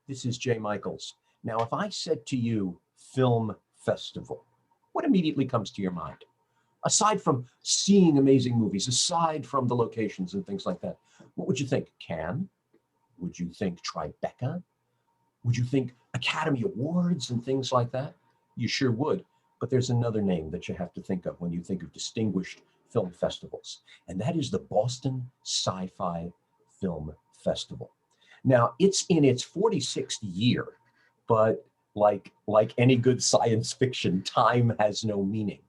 This is Jay Michaels. Now, if I said to you film festival, what immediately comes to your mind? Aside from seeing amazing movies, aside from the locations and things like that, what would you think? Cannes? Would you think Tribeca? Would you think Academy Awards and things like that? You sure would. But there's another name that you have to think of when you think of distinguished film festivals, and that is the Boston Sci Fi Film Festival. Now, it's in its 46th year, but like any good science fiction, time has no meaning.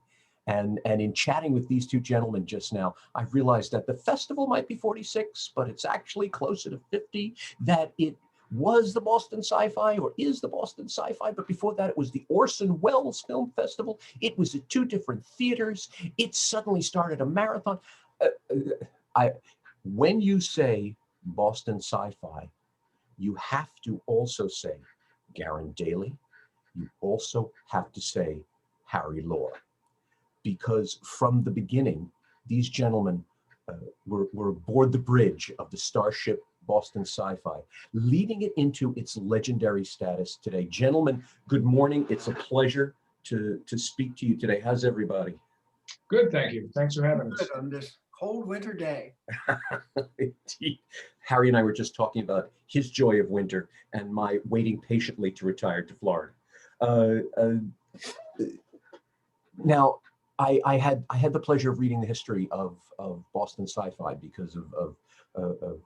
And in chatting with these two gentlemen just now, I realized that the festival might be 46, but it's actually closer to 50, that it was the Boston Sci Fi or is the Boston Sci Fi, but before that it was the Orson Welles Film Festival. It was at two different theaters. It suddenly started a marathon. When you say Boston Sci Fi, you have to also say Garen Daly. You also have to say Harry Lohr, because from the beginning, these gentlemen were aboard the bridge of the starship Boston Sci Fi, leading it into its legendary status today. Gentlemen, good morning. It's a pleasure to speak to you today. How's everybody? Good, thank you. Thanks for having us. Good on this cold winter day. Indeed. Harry and I were just talking about his joy of winter and my waiting patiently to retire to Florida. Now, I had the pleasure of reading the history of Boston Sci Fi because of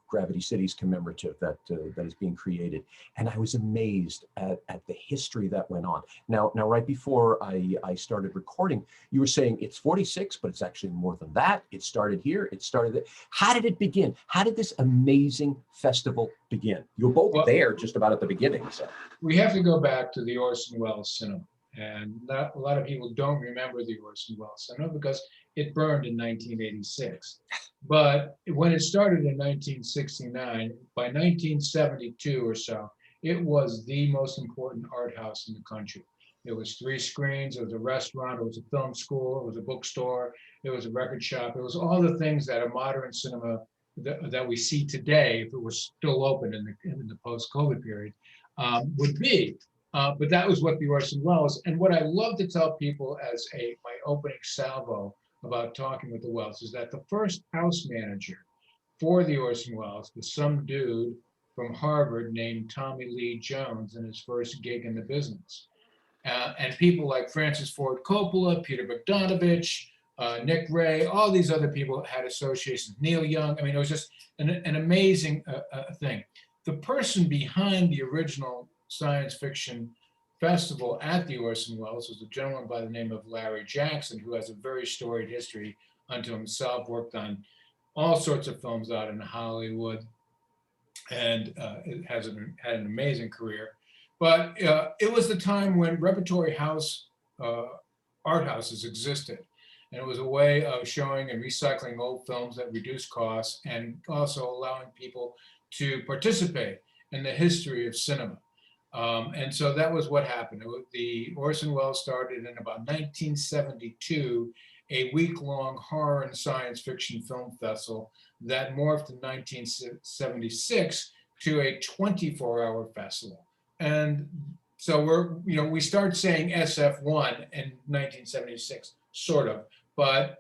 Gravity City's commemorative that is being created, and I was amazed at the history that went on. Now, right before I started recording, you were saying it's 46, but it's actually more than that. It started here. It started there. How did it begin? How did this amazing festival begin? You were both there just about at the beginning. So We have to go back to the Orson Welles cinema. And a lot of people don't remember the Orson Welles cinema because it burned in 1986. But when it started in 1969, by 1972 or so, it was the most important art house in the country. It was 3 screens, it was a restaurant, it was a film school, it was a bookstore, it was a record shop. It was all the things that a modern cinema that we see today, if it was still open in the post-COVID period, would be. But that was what the Orson Welles, and what I love to tell people as my opening salvo about talking with the Welles is that the first house manager for the Orson Welles was some dude from Harvard named Tommy Lee Jones in his first gig in the business. And people like Francis Ford Coppola, Peter Bogdanovich, Nick Ray, all these other people had associations, Neil Young. I mean, it was just an amazing thing. The person behind the original science fiction festival at the Orson Welles was a gentleman by the name of Larry Jackson, who has a very storied history unto himself, worked on all sorts of films out in Hollywood, and it had an amazing career. But it was the time when repertory house art houses existed. And it was a way of showing and recycling old films that reduced costs and also allowing people to participate in the history of cinema. And so that was what happened. The Orson Welles started in about 1972, a week-long horror and science fiction film festival that morphed in 1976 to a 24-hour festival. And so we start saying SF1 in 1976, sort of, but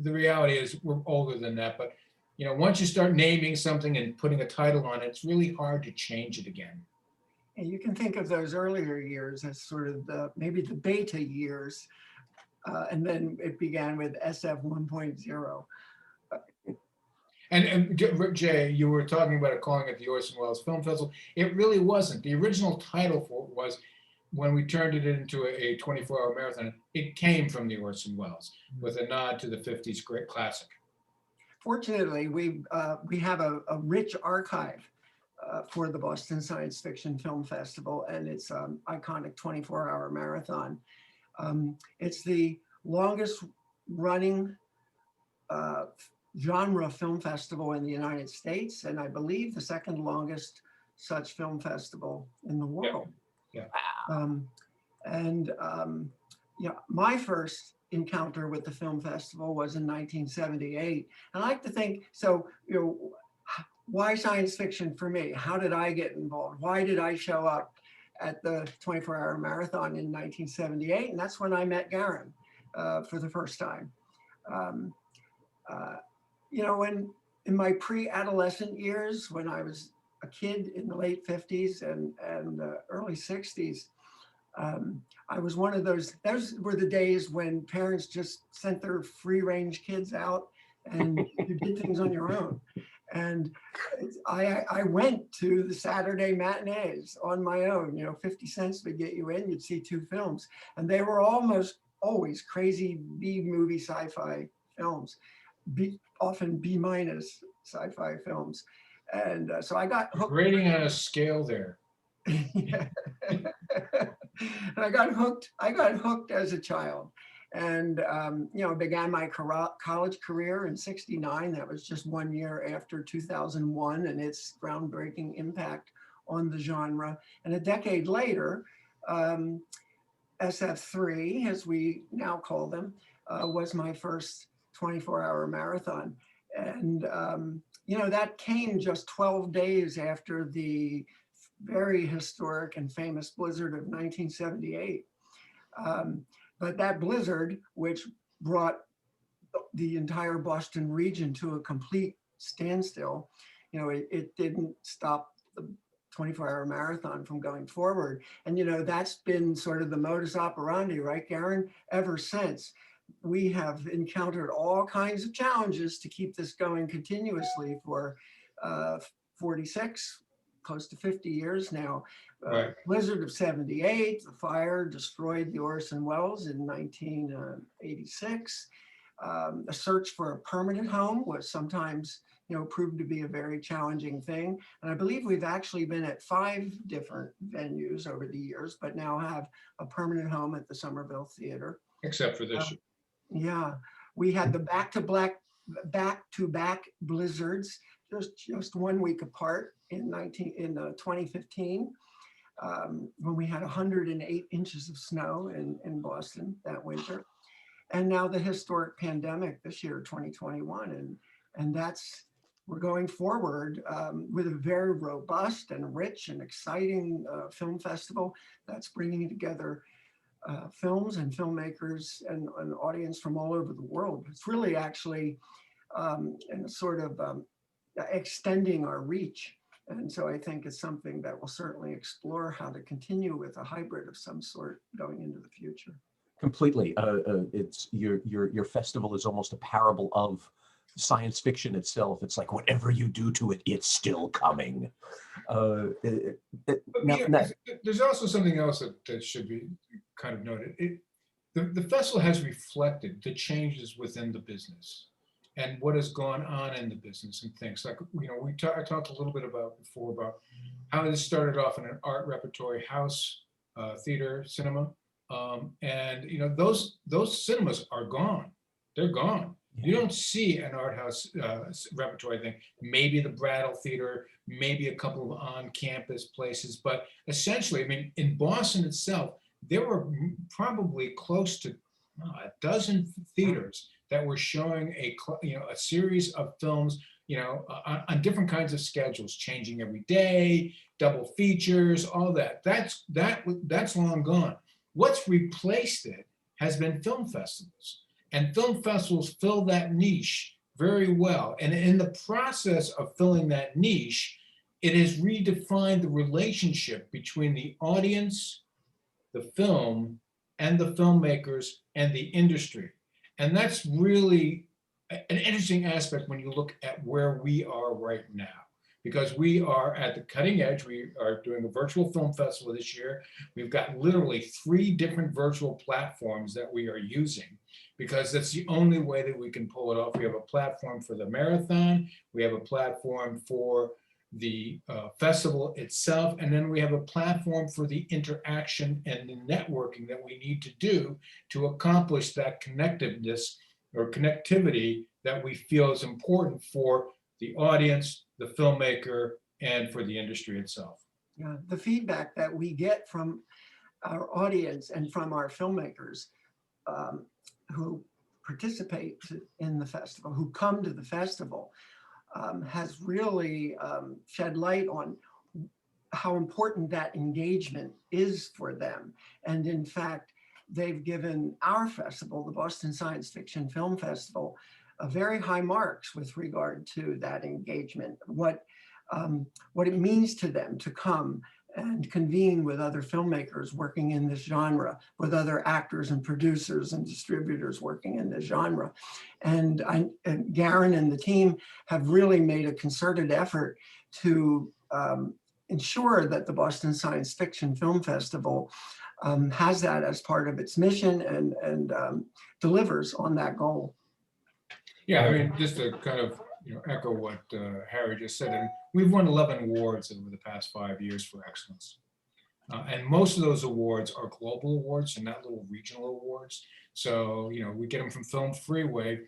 the reality is we're older than that. But once you start naming something and putting a title on it, it's really hard to change it again. And you can think of those earlier years as sort of maybe the beta years, and then it began with SF 1.0. And Jay, you were talking about calling it the Orson Welles Film Festival. It really wasn't. The original title for it was, when we turned it into a 24-hour marathon, it came from the Orson Welles with a nod to the 50s great classic. Fortunately, we have a rich archive for the Boston Science Fiction Film Festival and its iconic 24-hour marathon. It's the longest running genre film festival in the United States, and I believe the second longest such film festival in the world. Yeah. My first encounter with the film festival was in 1978. I like to think, so why science fiction for me? How did I get involved? Why did I show up at the 24-hour marathon in 1978? And that's when I met Garen for the first time. You know, when in my pre-adolescent years, when I was a kid in the late 50s and early 60s, I was one of those were the days when parents just sent their free-range kids out and you did things on your own. And I went to the Saturday matinees on my own, you know, 50 cents to get you in, you'd see 2 films. And they were almost always crazy B-movie sci-fi films, often B- sci-fi films. And so I got hooked. Rating on a scale there. Yeah. I got hooked as a child, and you know, began my college career in '69. That was just 1 year after 2001 and its groundbreaking impact on the genre. And a decade later, SF3, as we now call them, was my first 24-hour marathon. And you know, that came just 12 days after the very historic and famous blizzard of 1978. But that blizzard, which brought the entire Boston region to a complete standstill, you know, it didn't stop the 24-hour marathon from going forward. And, you know, that's been sort of the modus operandi, right, Garen? Ever since. We have encountered all kinds of challenges to keep this going continuously for 46, close to 50 years now. Right. Blizzard of 78, the fire destroyed the Orson Welles in 1986. A search for a permanent home was sometimes, you know, proved to be a very challenging thing. And I believe we've actually been at 5 different venues over the years, but now have a permanent home at the Somerville Theater. Except for this year. Yeah, we had the back-to-back blizzards just 1 week apart in 2015, when we had 108 inches of snow in Boston that winter. And now the historic pandemic this year, 2021. And we're going forward with a very robust and rich and exciting film festival that's bringing together films and filmmakers and an audience from all over the world. It's really actually in a sort of extending our reach. And so I think it's something that we'll certainly explore how to continue with a hybrid of some sort going into the future. Completely. It's your festival is almost a parable of science fiction itself. It's like whatever you do to it, it's still coming. There's also something else that should be kind of noted. The festival has reflected the changes within the business and what has gone on in the business and things like, you know, I talked a little bit before about how this started off in an art repertory house, theater, cinema. And you know, those cinemas are gone. They're gone. You don't see an art house repertory thing. Maybe the Brattle Theater, maybe a couple of on-campus places, but essentially, I mean, in Boston itself, there were probably close to a dozen theaters that were showing a series of films, you know, on different kinds of schedules, changing every day, double features, all that. That's long gone. What's replaced it has been film festivals. And film festivals fill that niche very well. And in the process of filling that niche, it has redefined the relationship between the audience, the film, and the filmmakers and the industry. And that's really an interesting aspect when you look at where we are right now, because we are at the cutting edge. We are doing a virtual film festival this year. We've got literally 3 different virtual platforms that we are using, because that's the only way that we can pull it off. We have a platform for the marathon, we have a platform for the festival itself, and then we have a platform for the interaction and the networking that we need to do to accomplish that connectiveness or connectivity that we feel is important for the audience, the filmmaker, and for the industry itself. Yeah, the feedback that we get from our audience and from our filmmakers who participate in the festival, who come to the festival, has really shed light on how important that engagement is for them. And in fact, they've given our festival, the Boston Science Fiction Film Festival, very high marks with regard to that engagement, what it means to them to come and convene with other filmmakers working in this genre, with other actors and producers and distributors working in this genre. And Garen and the team have really made a concerted effort to ensure that the Boston Science Fiction Film Festival has that as part of its mission and delivers on that goal. Yeah, I mean, just to kind of echo what Harry just said, and we've won 11 awards over the past 5 years for excellence. And most of those awards are global awards and not little regional awards. So, we get them from Film Freeway,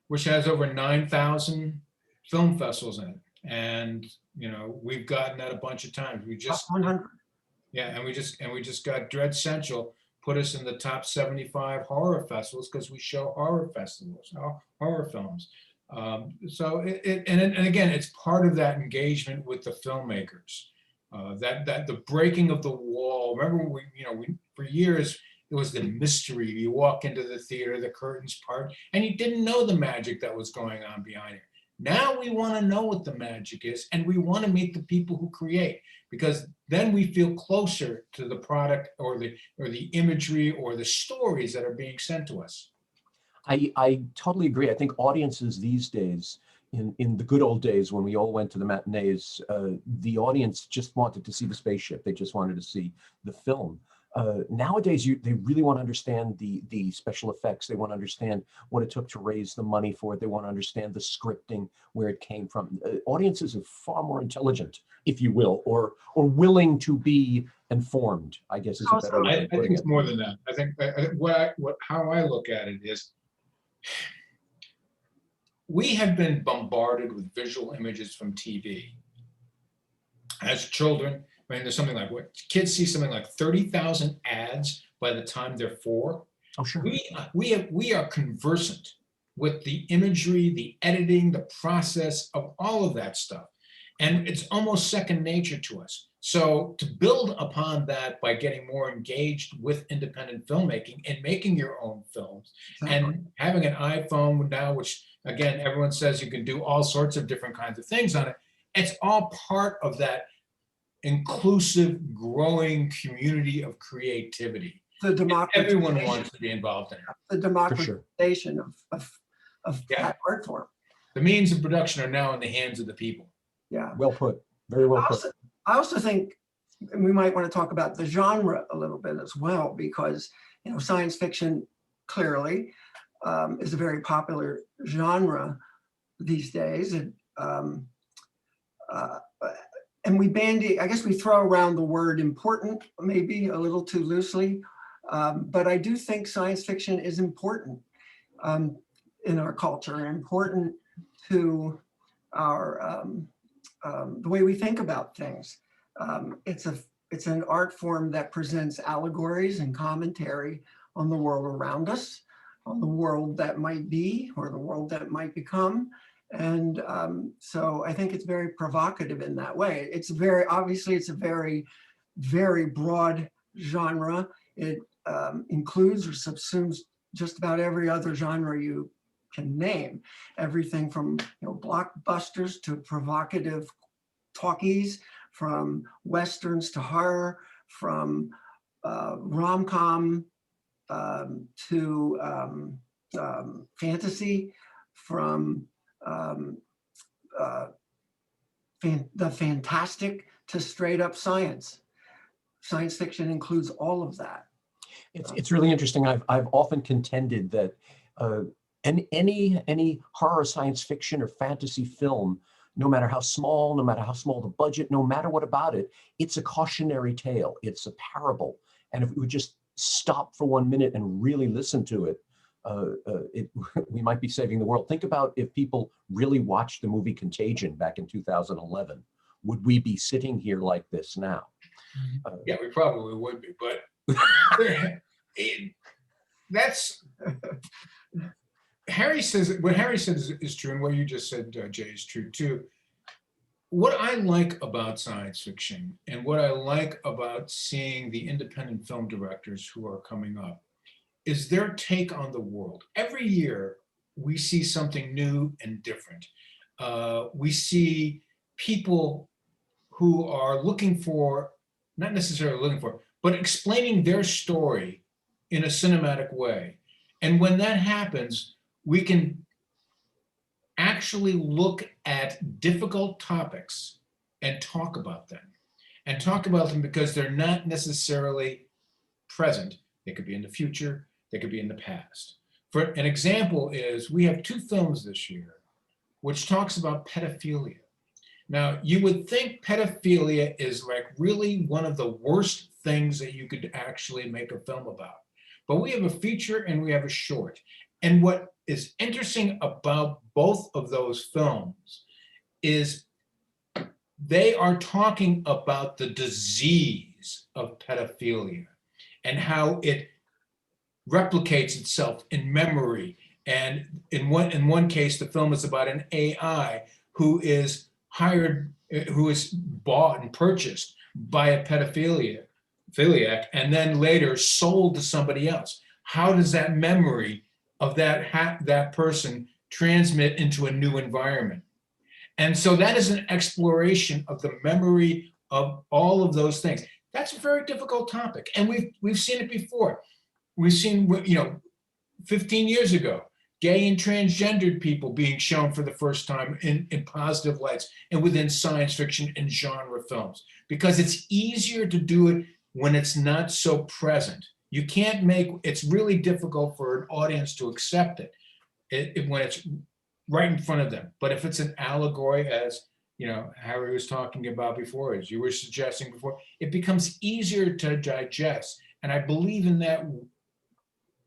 which has over 9,000 film festivals in it. And, we've gotten that a bunch of times. We just, 100. yeah, and we just got Dread Central put us in the top 75 horror festivals because we show horror festivals, horror films. So and again, it's part of that engagement with the filmmakers, that the breaking of the wall. Remember, we for years it was the mystery. You walk into the theater, the curtains part, and you didn't know the magic that was going on behind it. Now we want to know what the magic is, and we want to meet the people who create, because then we feel closer to the product or the imagery or the stories that are being sent to us. I totally agree. I think audiences these days, in the good old days when we all went to the matinees, the audience just wanted to see the spaceship. They just wanted to see the film. Nowadays, they really want to understand the special effects. They want to understand what it took to raise the money for it. They want to understand the scripting, where it came from. Audiences are far more intelligent, if you will, or willing to be informed, I guess is a better way I of putting think it's it. more than that. I think how I look at it is, we have been bombarded with visual images from TV as children. I mean, there's something like, what kids see, something like 30,000 ads by the time they're 4. Oh, sure. We are conversant with the imagery, the editing, the process of all of that stuff. And it's almost second nature to us. So to build upon that by getting more engaged with independent filmmaking and making your own films, and having an iPhone now, which again, everyone says you can do all sorts of different kinds of things on it. It's all part of that inclusive, growing community of creativity. The democratization. Everyone wants to be involved in it. The democratization of Yeah. that art form. The means of production are now in the hands of the people. Yeah. Well put. Very well put. I also think we might want to talk about the genre a little bit as well, because science fiction clearly is a very popular genre these days, and we bandy. I guess we throw around the word important maybe a little too loosely, but I do think science fiction is important in our culture, important to our the way we think about things. It's an art form that presents allegories and commentary on the world around us, on the world that might be or the world that might become. And so I think it's very provocative in that way. It's a very, very broad genre. It includes or subsumes just about every other genre you can name. Everything from blockbusters to provocative talkies, from westerns to horror, from rom-com to fantasy, from the fantastic to straight up science. Science fiction includes all of that. It's really interesting. I've often contended that any horror, science fiction, or fantasy film, no matter how small the budget, no matter what about it, it's a cautionary tale. It's a parable. And if we would just stop for 1 minute and really listen to it, we might be saving the world. Think about if people really watched the movie Contagion back in 2011. Would we be sitting here like this now? Yeah, we probably would be, but that's Harry says, what Harry says is true, and what you just said, Jay, is true too. What I like about science fiction and what I like about seeing the independent film directors who are coming up is their take on the world. Every year, we see something new and different. We see people who are looking for, not necessarily looking for, but explaining their story in a cinematic way. And when that happens, we can actually look at difficult topics and talk about them. And talk about them because they're not necessarily present. They could be in the future, they could be in the past. For an example is, we have 2 films this year which talks about pedophilia. Now, you would think pedophilia is like really one of the worst things that you could actually make a film about. But we have a feature and we have a short. And what is interesting about both of those films is they are talking about the disease of pedophilia and how it replicates itself in memory. And in one case, the film is about an AI who is hired, who is bought and purchased by a pedophiliac, and then later sold to somebody else. How does that memory of that person transmit into a new environment? And so that is an exploration of the memory of all of those things. That's a very difficult topic, and we've seen it before. We've seen, 15 years ago, gay and transgendered people being shown for the first time in positive lights and within science fiction and genre films, because it's easier to do it when it's not so present. You can't it's really difficult for an audience to accept it when it's right in front of them. But if it's an allegory, as Harry was talking about before, as you were suggesting before, it becomes easier to digest. And I believe in that.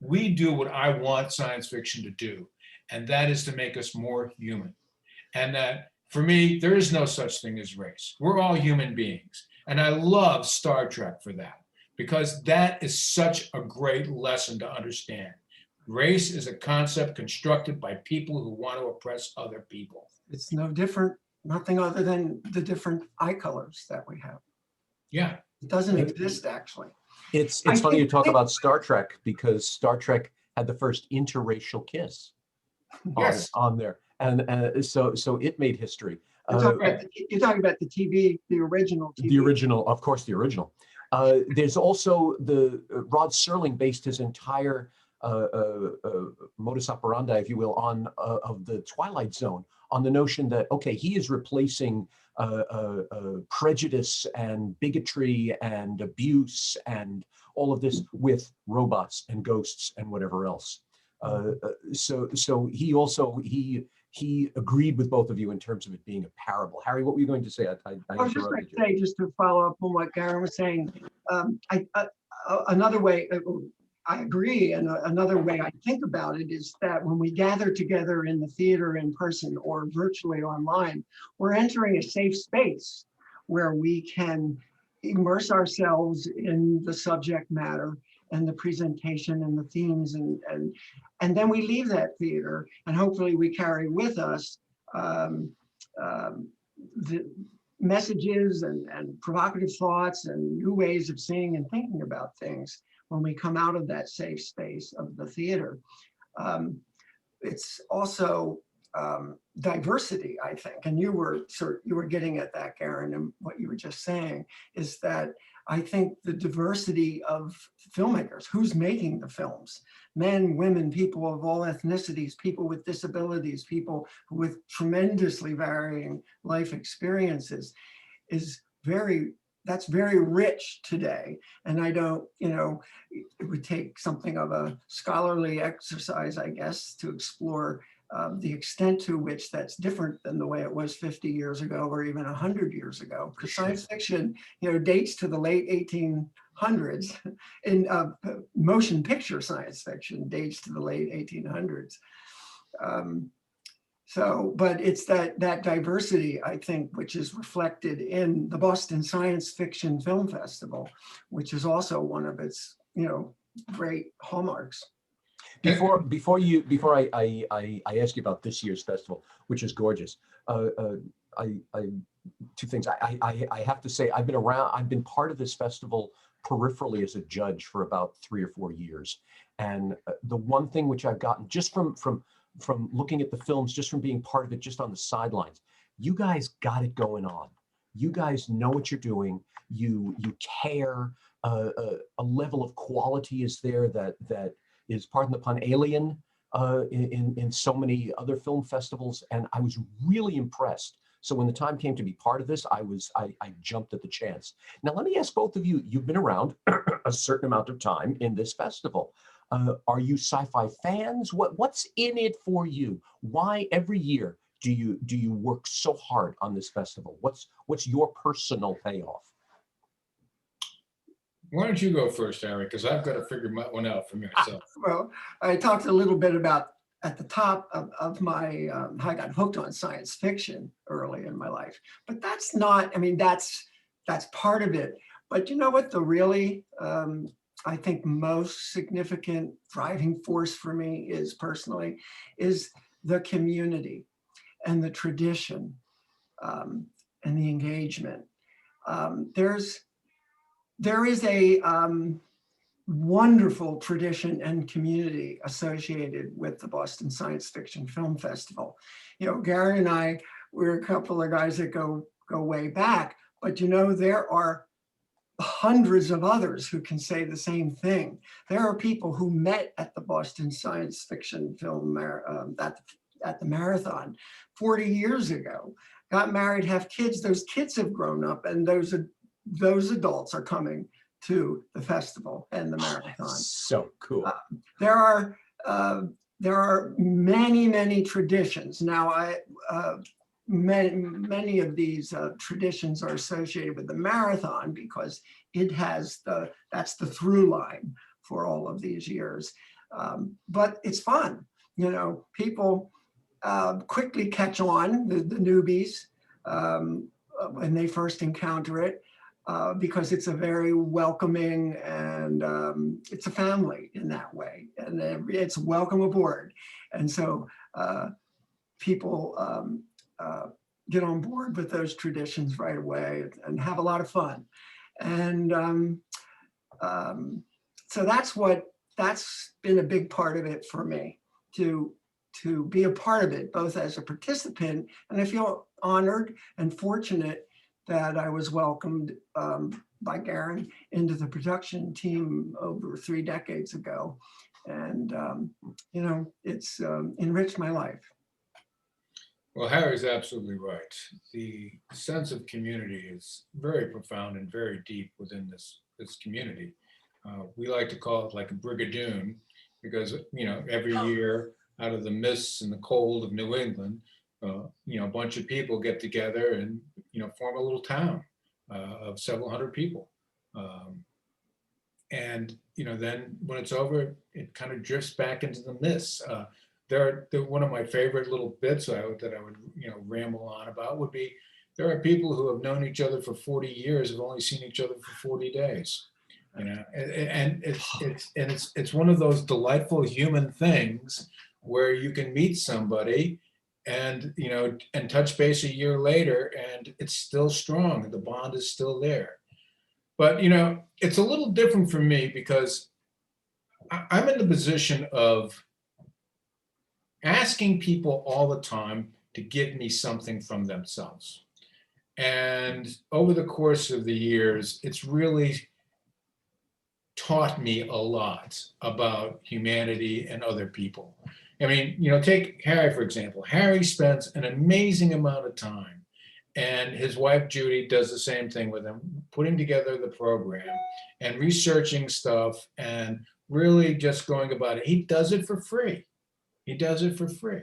We do what I want science fiction to do, and that is to make us more human. And that, for me, there is no such thing as race. We're all human beings. And I love Star Trek for that, because that is such a great lesson to understand. Race is a concept constructed by people who want to oppress other people. It's no different, nothing other than the different eye colors that we have. Yeah. It doesn't exist, actually. It's funny you talk about Star Trek, because Star Trek had the first interracial kiss on there. And so it made history. You're talking about the TV, the original TV. The original, of course, the original. There's also Rod Serling based his entire modus operandi, if you will, on of the Twilight Zone, on the notion that, okay, he is replacing prejudice and bigotry and abuse and all of this with robots and ghosts and whatever else. So he agreed with both of you in terms of it being a parable. Harry, what were you going to say? I was just going to say, just to follow up on what Garen was saying, another way, I agree, and another way I think about it is that when we gather together in the theater in person or virtually online, we're entering a safe space where we can immerse ourselves in the subject matter and the presentation and the themes, and then we leave that theater, and hopefully we carry with us the messages and provocative thoughts and new ways of seeing and thinking about things when we come out of that safe space of the theater. It's also diversity, I think, and you were getting at that, Garen, and what you were just saying is that I think the diversity of filmmakers, who's making the films, men, women, people of all ethnicities, people with disabilities, people with tremendously varying life experiences, that's very rich today. And I don't, it would take something of a scholarly exercise, I guess, to explore the extent to which that's different than the way it was 50 years ago or even 100 years ago. Because science fiction, dates to the late 1800s, and motion picture science fiction dates to the late 1800s. But it's that diversity, I think, which is reflected in the Boston Science Fiction Film Festival, which is also one of its, great hallmarks. before I ask you about this year's festival, which is gorgeous. I two things. I have to say I've been part of this festival peripherally as a judge for about 3 or 4 years, and the one thing which I've gotten just from looking at the films, just from being part of it, just on the sidelines, you guys got it going on. You guys know what you're doing. You care. A level of quality is there that is, pardon the pun, alien in so many other film festivals, and I was really impressed. So when the time came to be part of this, I jumped at the chance. Now let me ask both of you. You've been around a certain amount of time in this festival. Are you sci-fi fans? What's in it for you? Why every year do you work so hard on this festival? What's your personal payoff? Why don't you go first, Harry? Because I've got to figure one out for myself. Well, I talked a little bit about at the top of my, how I got hooked on science fiction early in my life, but that's not, I mean, that's part of it. But you know what, the really, I think most significant driving force for me is personally, is the community and the tradition and the engagement. There is a wonderful tradition and community associated with the Boston Science Fiction Film Festival. You know, Garen and I, we're a couple of guys that go way back, but you know, there are hundreds of others who can say the same thing. There are people who met at the Boston Science Fiction Film at the marathon 40 years ago, got married, have kids. Those kids have grown up, and those adults are coming to the festival and the marathon. So cool. There are many traditions. Now, many of these traditions are associated with the marathon because it has that's the through line for all of these years. But it's fun. You know, people quickly catch on, the newbies, when they first encounter it. Because it's a very welcoming and it's a family in that way, and it's welcome aboard. And so people get on board with those traditions right away and have a lot of fun. And so that's been a big part of it for me, to be a part of it, both as a participant, and I feel honored and fortunate that I was welcomed by Garen into the production team over 3 decades ago. And, you know, it's enriched my life. Well, Harry's absolutely right. The sense of community is very profound and very deep within this community. We like to call it like a brigadoon, because, you know, every year out of the mists and the cold of New England, you know, a bunch of people get together and, you know, form a little town of several hundred people. And, you know, then when it's over, it kind of drifts back into the mists. They're one of my favorite little bits that I would, you know, ramble on about would be, there are people who have known each other for 40 years, have only seen each other for 40 days. You know, and it's one of those delightful human things where you can meet somebody and, you know, and touch base a year later and it's still strong, the bond is still there. But, you know, it's a little different for me because I'm in the position of asking people all the time to give me something from themselves. And over the course of the years, it's really taught me a lot about humanity and other people. I mean, you know, take Harry, for example. Harry spends an amazing amount of time, and his wife, Judy, does the same thing with him, putting together the program and researching stuff and really just going about it. He does it for free. He does it for free.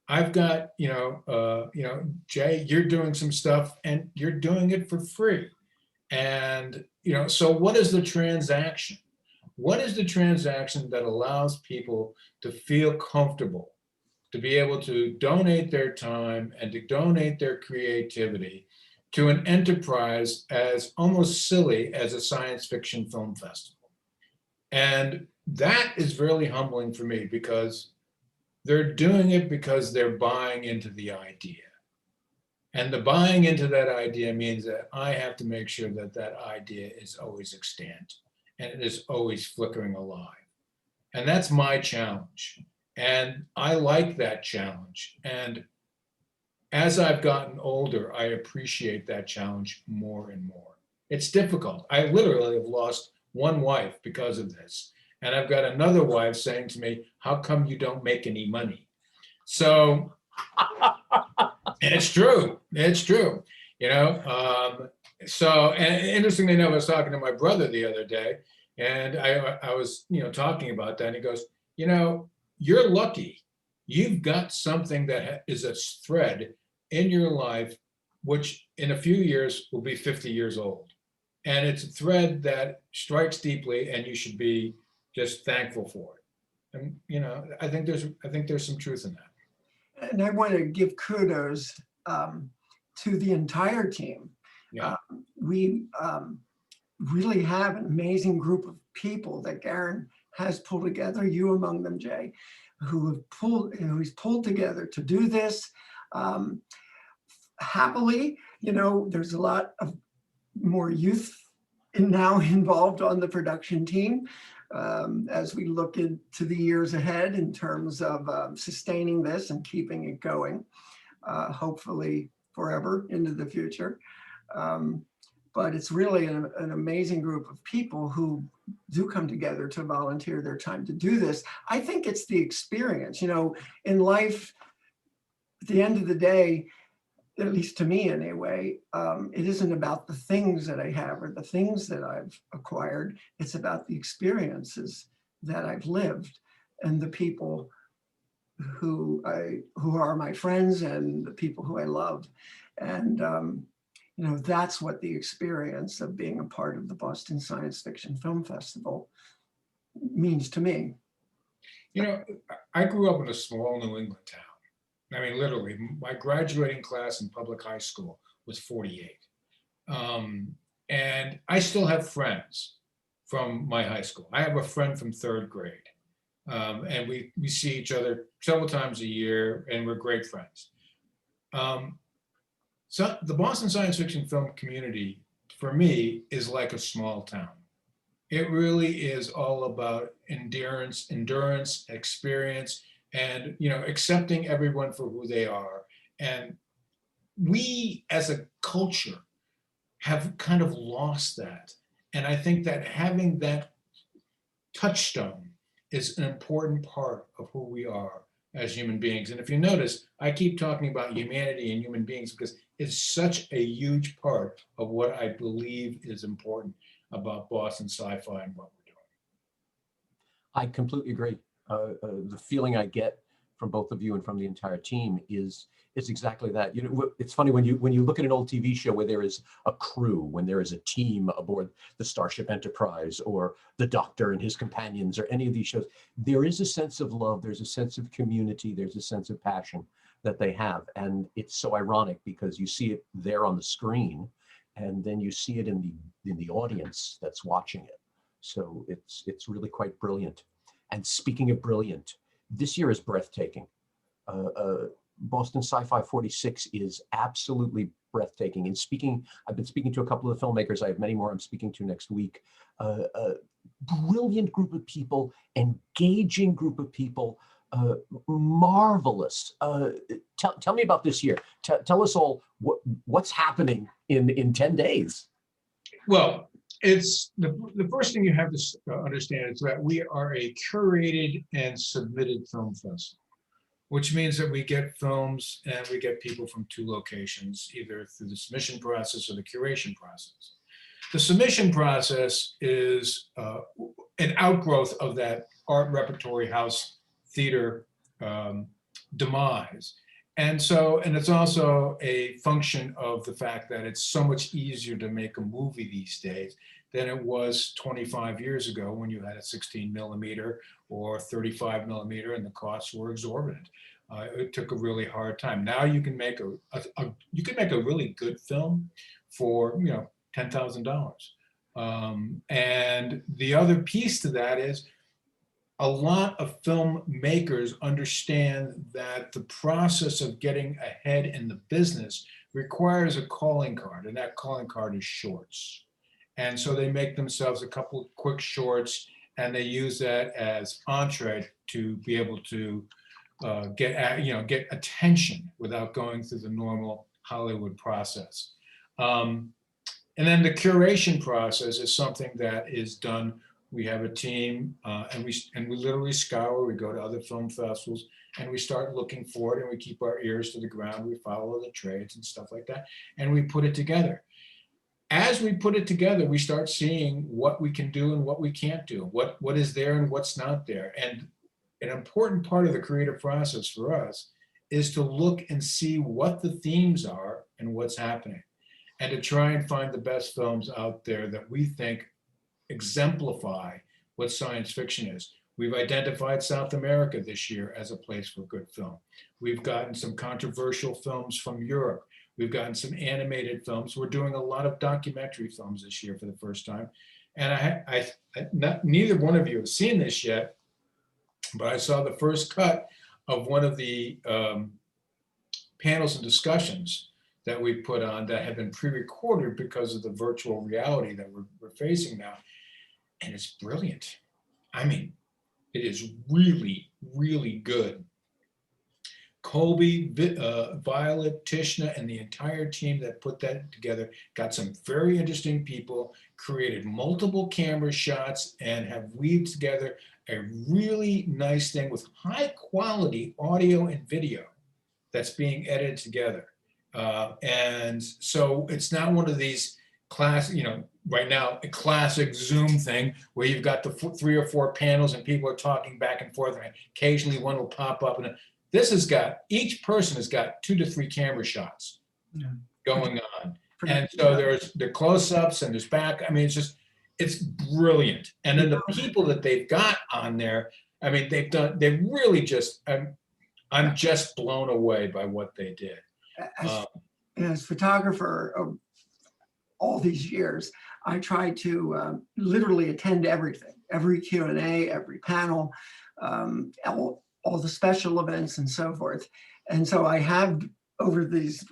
I've got, you know, Jay, you're doing some stuff and you're doing it for free. And, you know, so what is the transaction? What is the transaction that allows people to feel comfortable, to be able to donate their time and to donate their creativity to an enterprise as almost silly as a science fiction film festival? And that is really humbling for me because they're doing it because they're buying into the idea. And the buying into that idea means that I have to make sure that that idea is always extant and it is always flickering alive. And that's my challenge. And I like that challenge. And as I've gotten older, I appreciate that challenge more and more. It's difficult. I literally have lost one wife because of this. And I've got another wife saying to me, how come you don't make any money? So it's true. It's true. You know, so, and interestingly enough, I was talking to my brother the other day, and I was, you know, talking about that. And he goes, you know, you're lucky. You've got something that is a thread in your life, which in a few years will be 50 years old. And it's a thread that strikes deeply, and you should be just thankful for it. And, you know, I think there's some truth in that. And I want to give kudos to the entire team. Yeah. We really have an amazing group of people that Garen has pulled together, you among them, Jay, who's pulled together to do this. Happily, you know, there's a lot of more youth now involved on the production team as we look into the years ahead in terms of sustaining this and keeping it going, hopefully forever into the future. But it's really an amazing group of people who do come together to volunteer their time to do this. I think it's the experience, you know, in life, at the end of the day, at least to me anyway, it isn't about the things that I have or the things that I've acquired. It's about the experiences that I've lived and the people who are my friends and the people who I love. And, you know, that's what the experience of being a part of the Boston Science Fiction Film Festival means to me. You know, I grew up in a small New England town. I mean, literally, my graduating class in public high school was 48. And I still have friends from my high school. I have a friend from third grade. And we see each other several times a year, and we're great friends. So the Boston science fiction film community, for me, is like a small town. It really is all about endurance, experience, and, you know, accepting everyone for who they are. And we as a culture have kind of lost that. And I think that having that touchstone is an important part of who we are as human beings. And if you notice, I keep talking about humanity and human beings because it's such a huge part of what I believe is important about Boston Sci Fi and what we're doing. I completely agree. The feeling I get from both of you and from the entire team is exactly that. You know, it's funny when you look at an old TV show where there is a crew, when there is a team aboard the Starship Enterprise or the Doctor and his companions or any of these shows, there is a sense of love, there's a sense of community, there's a sense of passion that they have. And it's so ironic because you see it there on the screen and then you see it in the audience that's watching it. So it's really quite brilliant. And speaking of brilliant, this year is breathtaking. Boston Sci Fi 46 is absolutely breathtaking. And I've been speaking to a couple of the filmmakers. I have many more I'm speaking to next week. Brilliant group of people, engaging group of people, marvelous. Tell me about this year. Tell us all what's happening in 10 days. Well, it's the first thing you have to understand is that we are a curated and submitted film festival, which means that we get films and we get people from two locations, either through the submission process or the curation process. The submission process is an outgrowth of that art repertory house theater demise. And it's also a function of the fact that it's so much easier to make a movie these days than it was 25 years ago when you had a 16 millimeter or 35 millimeter and the costs were exorbitant. It took a really hard time. Now you can make a really good film for $10,000. And the other piece to that is a lot of filmmakers understand that the process of getting ahead in the business requires a calling card, and that calling card is shorts. And so they make themselves a couple of quick shorts, and they use that as entree to be able to get attention without going through the normal Hollywood process. And then the curation process is something that is done. We have a team, and we literally scour. We go to other film festivals, and we start looking for it, and we keep our ears to the ground. We follow the trades and stuff like that, and we put it together. As we put it together, we start seeing what we can do and what we can't do, what is there and what's not there. And an important part of the creative process for us is to look and see what the themes are and what's happening, and to try and find the best films out there that we think exemplify what science fiction is. We've identified South America this year as a place for good film. We've gotten some controversial films from Europe. We've gotten some animated films. We're doing a lot of documentary films this year for the first time. And neither one of you have seen this yet, but I saw the first cut of one of the panels and discussions that we put on that have been pre-recorded because of the virtual reality that we're facing now. And it's brilliant. I mean, it is really, really good. Colby, Violet, Tishna, and the entire team that put that together got some very interesting people, created multiple camera shots, and have weaved together a really nice thing with high quality audio and video that's being edited together. And so it's not one of these right now, a classic Zoom thing where you've got the 3 or 4 panels and people are talking back and forth, and occasionally one will pop up. And this has got, each person has got 2 to 3 camera shots going on. And so there's the close-ups and there's back. I mean, it's brilliant. And then the people that they've got on there, I mean, they've really just, I'm just blown away by what they did. As photographer of all these years, I try to literally attend everything, every Q&A, every panel, all the special events and so forth. And so I have, over these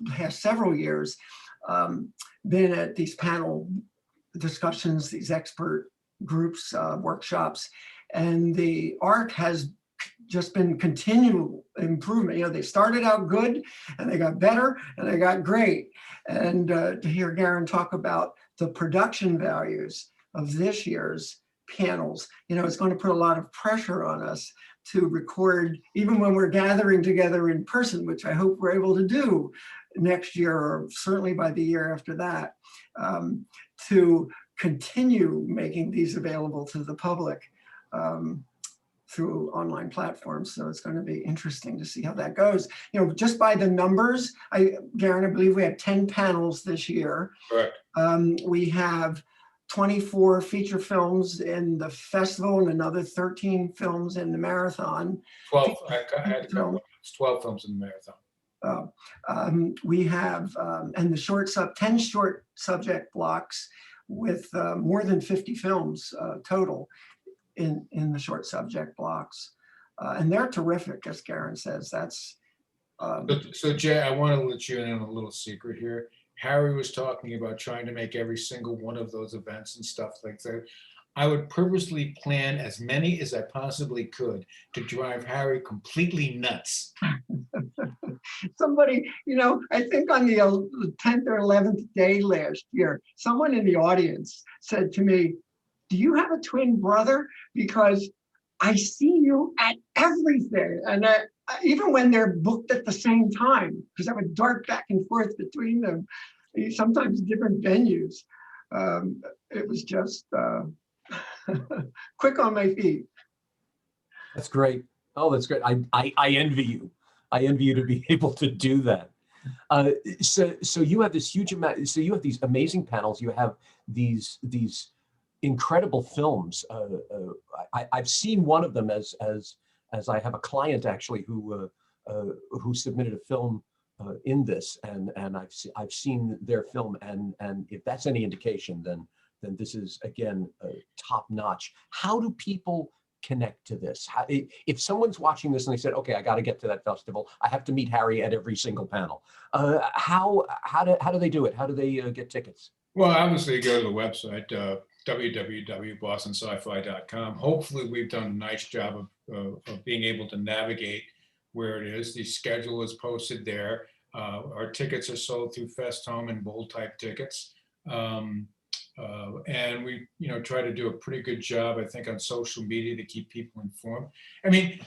past several years, been at these panel discussions, these expert groups, workshops, and the art has just been continual improvement. You know, they started out good and they got better and they got great. And to hear Garen talk about the production values of this year's panels, you know, it's going to put a lot of pressure on us to record, even when we're gathering together in person, which I hope we're able to do next year, or certainly by the year after that, to continue making these available to the public through online platforms. So it's going to be interesting to see how that goes. You know, just by the numbers, Garen, I believe we have 10 panels this year. Correct. We have 24 feature films in the festival and another 13 films in the marathon. 12, I had to count. It's 12 films in the marathon. We have, and the 10 short subject blocks with more than 50 films total in the short subject blocks. And they're terrific, as Garen says. That's So Jay, I want to let you in on a little secret here. Harry was talking about trying to make every single one of those events and stuff like that. I would purposely plan as many as I possibly could to drive Harry completely nuts. Somebody, you know, I think on the 10th or 11th day last year, someone in the audience said to me, "Do you have a twin brother? Because I see you at everything." And even when they're booked at the same time, because I would dart back and forth between them, sometimes different venues. It was just quick on my feet. That's great. Oh, that's great. I envy you. I envy you to be able to do that. So you have this huge amount. So you have these amazing panels. You have these incredible films. I've seen one of them as I have a client actually who submitted a film in this, and I've seen their film, and if that's any indication, then then this is, again, top notch. How do people connect to this? If someone's watching this and they said, okay, I got to get to that festival, I have to meet Harry at every single panel. How do they do it? How do they get tickets? Well, obviously, you go to the website, www.bostonscifi.com. Hopefully, we've done a nice job of being able to navigate where it is. The schedule is posted there. Our tickets are sold through FestHome and bold type tickets. And we, try to do a pretty good job, I think, on social media to keep people informed. I mean,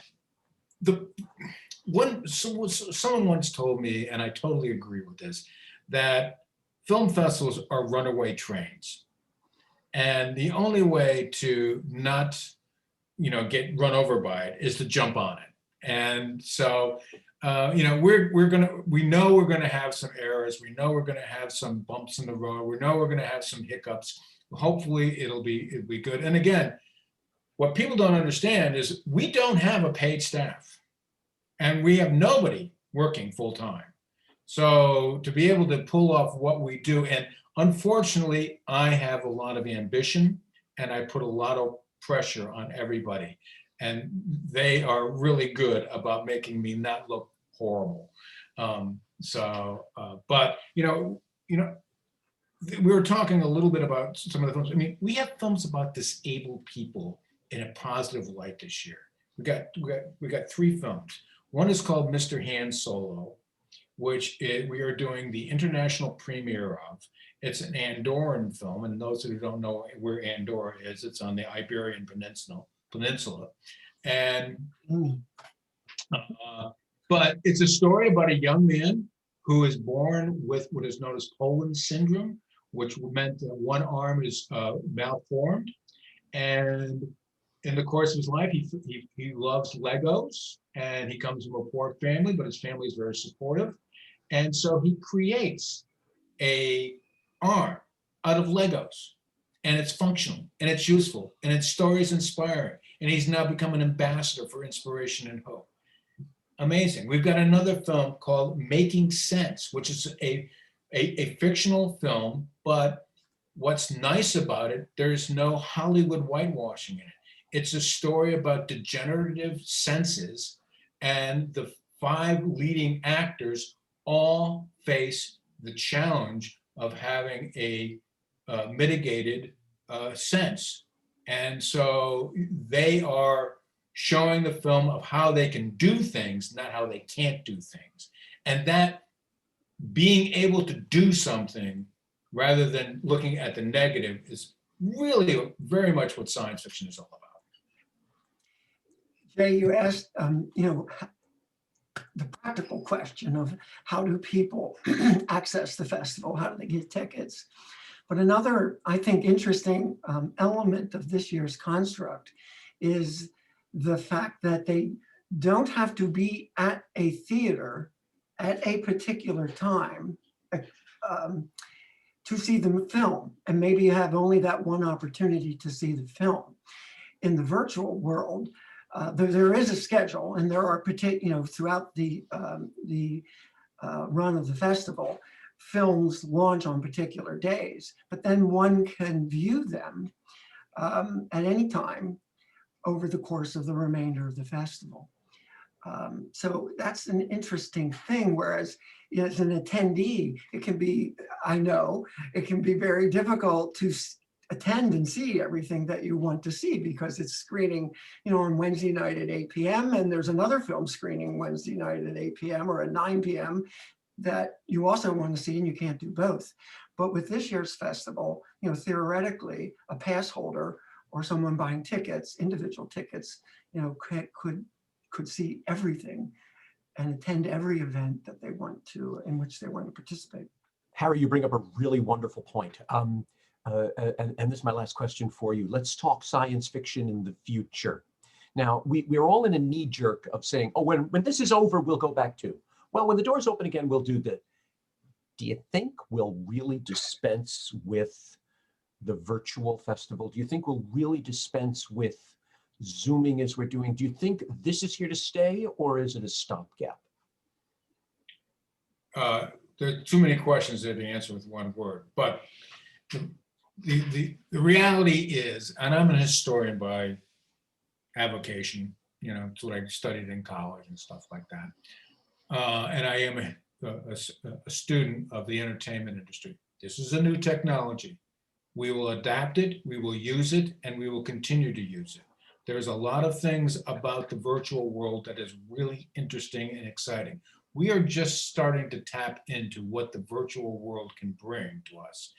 someone once told me, and I totally agree with this, that film festivals are runaway trains. And the only way to not, get run over by it is to jump on it. And so, we know we're gonna have some errors. We know we're gonna have some bumps in the road. We know we're gonna have some hiccups. Hopefully it'll be good. And again, what people don't understand is we don't have a paid staff and we have nobody working full time. So to be able to pull off what we do, and unfortunately, I have a lot of ambition and I put a lot of pressure on everybody. And they are really good about making me not look horrible. But we were talking a little bit about some of the films. I mean, we have films about disabled people in a positive light this year. We got 3 films. One is called Mr. Han Solo, which we are doing the international premiere of. It's an Andorran film, and those who don't know where Andorra is, it's on the Iberian Peninsula. And but it's a story about a young man who is born with what is known as Poland syndrome, which meant that one arm is malformed. And in the course of his life, he loves Legos, and he comes from a poor family, but his family is very supportive. And so he creates a arm out of Legos, and it's functional, and it's useful, and its story is inspiring. And he's now become an ambassador for inspiration and hope. Amazing. We've got another film called Making Sense, which is a fictional film, but what's nice about it, there's no Hollywood whitewashing in it. It's a story about degenerative senses, and the 5 leading actors all face the challenge of having a mitigated sense. And so they are showing the film of how they can do things, not how they can't do things. And that being able to do something rather than looking at the negative is really very much what science fiction is all about. Jay, you asked, the practical question of how do people access the festival? How do they get tickets? But another, I think, interesting element of this year's construct is the fact that they don't have to be at a theater at a particular time to see the film. And maybe you have only that one opportunity to see the film. In the virtual world, there is a schedule, and there are throughout the run of the festival, films launch on particular days, but then one can view them at any time over the course of the remainder of the festival. So that's an interesting thing, whereas as an attendee, it can be very difficult to attend and see everything that you want to see because it's screening, on Wednesday night at 8 p.m. and there's another film screening Wednesday night at 8 p.m. or at 9 p.m. that you also want to see, and you can't do both. But with this year's festival, theoretically, a pass holder or someone buying tickets, individual tickets, could see everything and attend every event that they want to, in which they want to participate. Harry, you bring up a really wonderful point. And this is my last question for you. Let's talk science fiction in the future. Now, we're all in a knee jerk of saying, oh, when this is over, we'll go back to. Well, when the doors open again, we'll do that. Do you think we'll really dispense with the virtual festival? Do you think we'll really dispense with Zooming as we're doing? Do you think this is here to stay, or is it a stopgap? There are too many questions there to answer with one word, but the reality is, and I'm an historian by avocation, you know, it's what I studied in college and stuff like that. And I am a student of the entertainment industry. This is a new technology. We will adapt it, we will use it, and we will continue to use it. There's a lot of things about the virtual world that is really interesting and exciting. We are just starting to tap into what the virtual world can bring to us.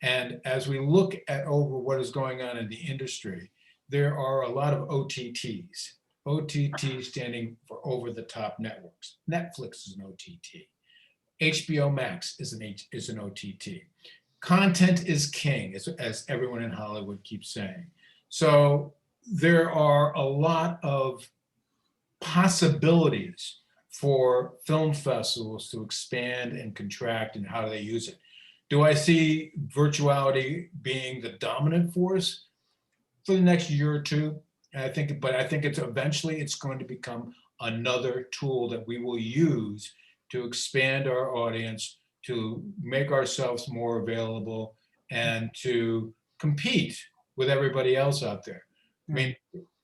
And as we look at over what is going on in the industry, there are a lot of OTTs. OTT standing for over-the-top networks. Netflix is an OTT. HBO Max is an OTT. Content is king, as everyone in Hollywood keeps saying. So there are a lot of possibilities for film festivals to expand and contract and how do they use it. Do I see virtuality being the dominant force for the next year or two? I think it's eventually it's going to become another tool that we will use to expand our audience, to make ourselves more available, and to compete with everybody else out there. I mean,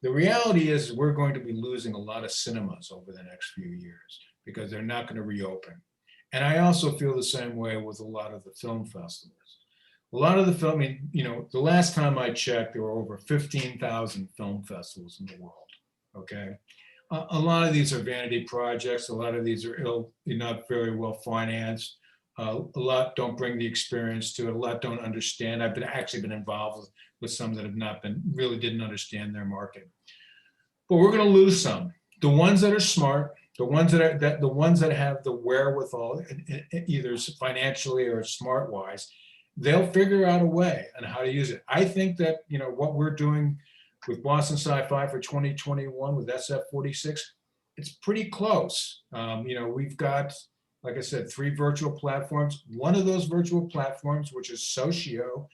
the reality is we're going to be losing a lot of cinemas over the next few years because they're not going to reopen. And I also feel the same way with a lot of the film festivals. A lot of the film, I mean, you know, the last time I checked, there were over 15,000 film festivals in the world, okay? A lot of these are vanity projects. A lot of these are not very well financed. A lot don't bring the experience to it. A lot don't understand. I've actually been involved with some that have not been, really didn't understand their market. But we're going to lose some. The ones that are smart, the ones that have the wherewithal, either financially or smart wise, they'll figure out a way on how to use it. I think that, you know, what we're doing with Boston Sci Fi for 2021 with SF46, it's pretty close. You know, we've got, like I said, 3 virtual platforms. One of those virtual platforms, which is Socio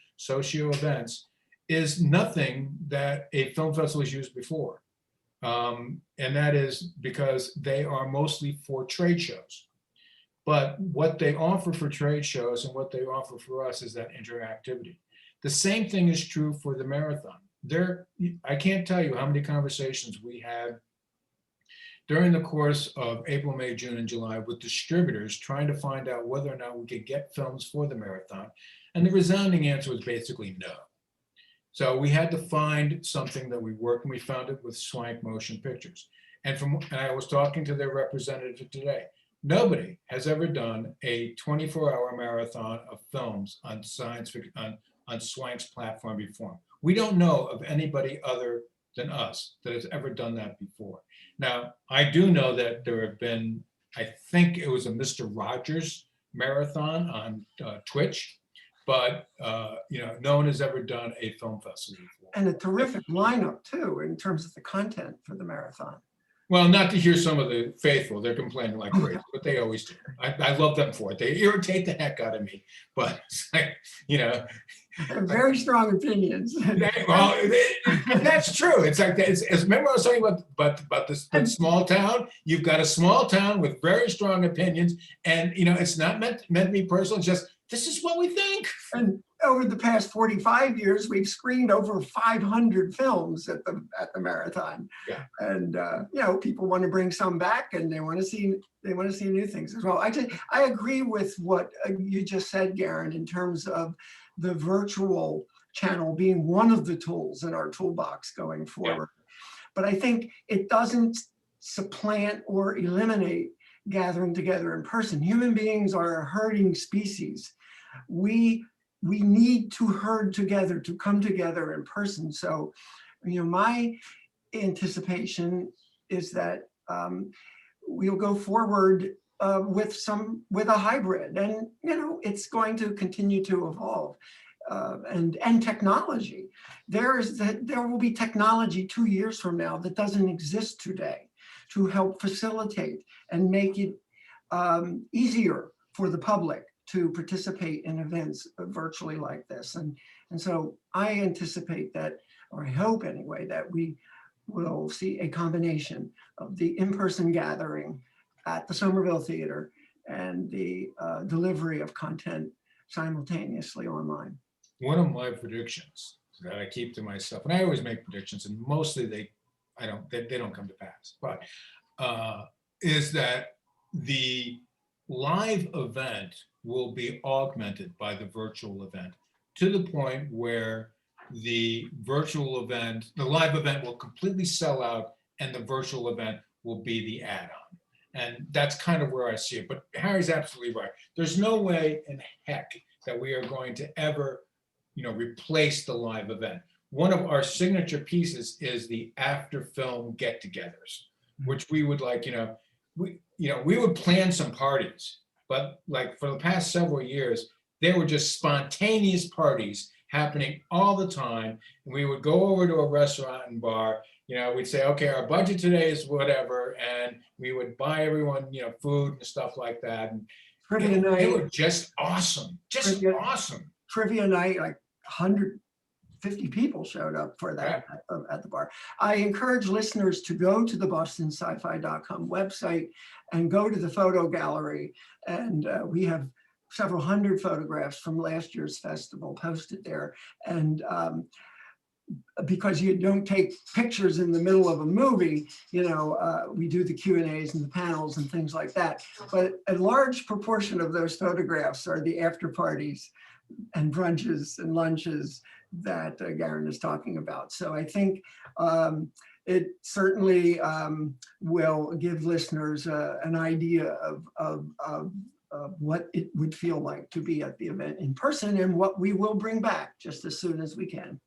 Events, is nothing that a film festival has used before. And that is because they are mostly for trade shows. But what they offer for trade shows and what they offer for us is that interactivity. The same thing is true for the marathon. I can't tell you how many conversations we had during the course of April, May, June, and July with distributors trying to find out whether or not we could get films for the marathon. And the resounding answer was basically no. So we had to find something that we worked, and we found it with Swank Motion Pictures. And I was talking to their representative today. Nobody has ever done a 24-hour marathon of films on science fiction, on Swank's platform before. We don't know of anybody other than us that has ever done that before. Now, I do know that there have been, I think it was a Mr. Rogers marathon on Twitch, but you know, no one has ever done a film festival before. And a terrific lineup too, in terms of the content for the marathon. Well, not to hear some of the faithful, they're complaining like crazy, but they always do. I love them for it. They irritate the heck out of me, but it's like, you know. Very strong opinions. Well, that's true. It's like, remember I was talking about this small town? You've got a small town with very strong opinions, and you know, it's not meant to be personal, it's just, this is what we think. And over the past 45 years, we've screened over 500 films at the marathon. Yeah. And you know, people want to bring some back, and they want to see new things as well. I agree with what you just said, Garen, in terms of the virtual channel being one of the tools in our toolbox going forward. Yeah. But I think it doesn't supplant or eliminate gathering together in person. Human beings are a herding species. We need to herd together, to come together in person. So, you know, my anticipation is that we'll go forward with a hybrid, and you know, it's going to continue to evolve. And technology. There will be technology 2 years from now that doesn't exist today to help facilitate and make it easier for the public to participate in events virtually like this. And so I anticipate that, or I hope anyway, that we will see a combination of the in-person gathering at the Somerville Theater and the delivery of content simultaneously online. one of my predictions that I keep to myself, and I always make predictions, and mostly they don't come to pass, but is that the live event will be augmented by the virtual event to the point where the live event will completely sell out and the virtual event will be the add-on. And that's kind of where I see it. But Harry's absolutely right. There's no way in heck that we are going to ever, replace the live event. One of our signature pieces is the after film get-togethers, which we would we would plan some parties, but like for the past several years, they were just spontaneous parties happening all the time. And we would go over to a restaurant and bar, we'd say, okay, our budget today is whatever. And we would buy everyone, food and stuff like that. And Trivia night. they were just awesome, awesome. Trivia night, like 150 people showed up for that at the bar. I encourage listeners to go to the bostonscifi.com website and go to the photo gallery. And we have several hundred photographs from last year's festival posted there. And because you don't take pictures in the middle of a movie, we do the Q&As and the panels and things like that. But a large proportion of those photographs are the after parties and brunches and lunches that Garen is talking about. So I think it certainly will give listeners an idea of what it would feel like to be at the event in person and what we will bring back just as soon as we can.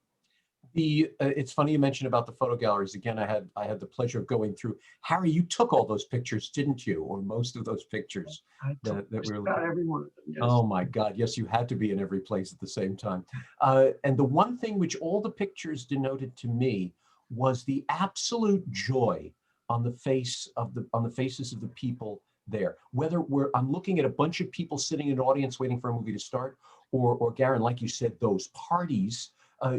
It's funny you mentioned about the photo galleries. Again, I had the pleasure of going through. Harry, you took all those pictures, didn't you? Or most of those pictures that we were looking at. Every one of them, yes. Oh my God, yes, you had to be in every place at the same time. And the one thing which all the pictures denoted to me was the absolute joy on the faces of the people there. Whether I'm looking at a bunch of people sitting in an audience waiting for a movie to start, or Garen, like you said, those parties.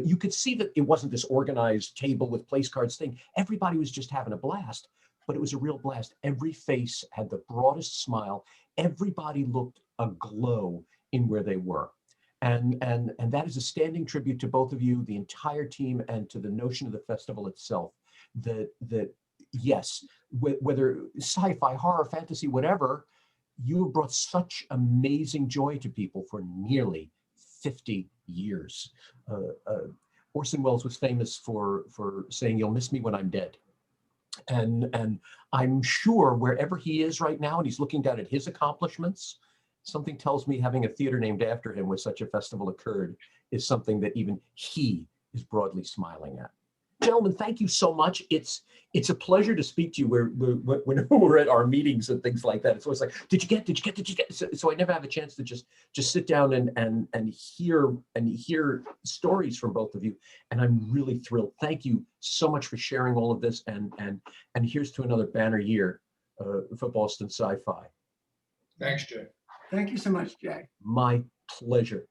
You could see that it wasn't this organized table with place cards thing. Everybody was just having a blast, but it was a real blast. Every face had the broadest smile. Everybody looked aglow in where they were. And that is a standing tribute to both of you, the entire team, and to the notion of the festival itself, that yes, whether sci-fi, horror, fantasy, whatever, you have brought such amazing joy to people for nearly 50 years. Orson Welles was famous for saying, "You'll miss me when I'm dead." And I'm sure wherever he is right now, and he's looking down at his accomplishments, something tells me having a theater named after him where such a festival occurred is something that even he is broadly smiling at. Gentlemen, thank you so much. It's a pleasure to speak to you. When we're at our meetings and things like that, it's always like, did you get? So I never have a chance to just sit down and hear stories from both of you. And I'm really thrilled. Thank you so much for sharing all of this. And here's to another banner year for Boston Sci Fi. Thanks, Jay. Thank you so much, Jay. My pleasure.